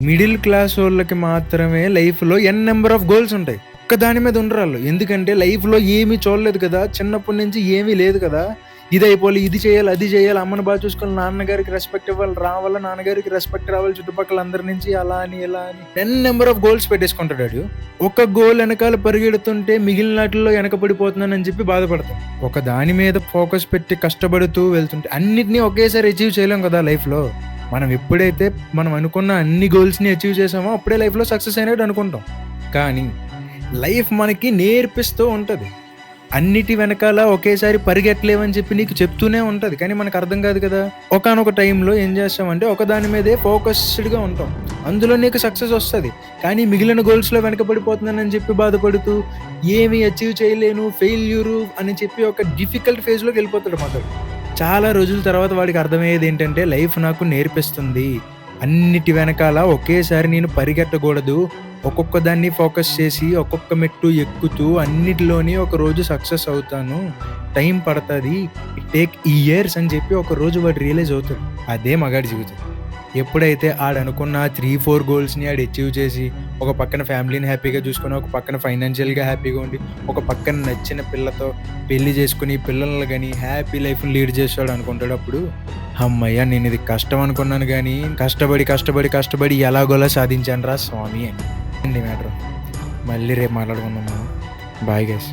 Middle class వాళ్ళకి మాత్రమే లైఫ్‌లో నంబర్ ఆఫ్ గోల్స్ ఉంటాయి. ఒక్క దాని మీద ఉండరాళ్ళు. ఎందుకంటే లైఫ్‌లో ఏమీ చూడలేదు కదా! చిన్నప్పటి నుంచి ఏమీ లేదు కదా! ఇది అయిపోవాలి, ఇది చేయాలి, అది చేయాలి, అమ్మని బాగా చూసుకోవాలి, నాన్నగారికి రెస్పెక్ట్ ఇవ్వాలి, రావాలా నాన్నగారికి రెస్పెక్ట్ రావాలి చుట్టుపక్కల అందరి నుంచి అలా అని, ఇలా అని నంబర్ ఆఫ్ గోల్స్ పెట్టేసుకుంటాడు ఆడు. ఒక గోల్ ఎనకాల పరిగెడుతుంటే మిగిలినాటిల్లో వెనక పడిపోతున్నానని చెప్పి బాధపడతాం. ఒక దాని మీద ఫోకస్ పెట్టి కష్టపడుతూ వెళ్తుంటే అన్నిటిని ఒకేసారి అచీవ్ చేయలేం కదా లైఫ్‌లో. మనం ఎప్పుడైతే మనం అనుకున్న అన్ని గోల్స్‌ని అచీవ్ చేసామో అప్పుడే లైఫ్‌లో సక్సెస్ అయినట్టు అనుకుంటాం. కానీ లైఫ్ మనకి నేర్పిస్తూ ఉంటది. అన్నిటి వెనకాల ఒకేసారి పరిగెట్టలేవని చెప్పి నీకు చెప్తూనే ఉంటది. కానీ మనకు అర్థం కాదు కదా! ఒకానొక టైంలో ఏం చేస్తామంటే ఒక దాని మీదే ఫోకస్డ్‌గా ఉంటాం. అందులో నీకు సక్సెస్ వస్తది. కానీ మిగిలిన గోల్స్‌లో వెనకబడిపోతున్నానని చెప్పి బాధపడుతూ ఏమి అచీవ్ చేయలేను, ఫెయిల్యూరు అని చెప్పి ఒక డిఫికల్ట్ ఫేజ్‌లోకి వెళ్ళిపోతాడు మొదలు. చాలా రోజుల తర్వాత వాడికి అర్థమయ్యేది ఏంటంటే లైఫ్ నాకు నేర్పిస్తుంది. అన్నిటి వెనకాల ఒకేసారి నేను పరిగెట్టకూడదు. ఒక్కొక్క దాన్ని ఫోకస్ చేసి ఒక్కొక్క మెట్టు ఎక్కుతూ అన్నిటిలోని ఒకరోజు సక్సెస్ అవుతాను. టైం పడతది. ఇట్ టేక్ ఇయర్స్ అని చెప్పి ఒకరోజు వాడు రియలైజ్ అవుతాడు. అదే మగాడి జీవితం. ఎప్పుడైతే ఆడనుకున్న 3, 4 గోల్స్‌ని ఆడు అచీవ్ చేసి, ఒక పక్కన ఫ్యామిలీని హ్యాపీగా చూసుకొని, ఒక పక్కన ఫైనాన్షియల్‌గా హ్యాపీగా ఉండి, ఒక పక్కన నచ్చిన పిల్లతో పెళ్లి చేసుకొని, పిల్లల్ని గాని హ్యాపీ లైఫ్‌ని లీడ్ చేస్తాడు అనుకుంటాడు. అప్పుడు హమ్మయ్య! నేనిది కష్టం అనుకున్నాను గానీ, కష్టపడి ఎలాగోలా సాధించానురా స్వామి అని. అండి మ్యాటర్. మళ్ళీ రేపు మాట్లాడుకుందాం మనం. Bye guys.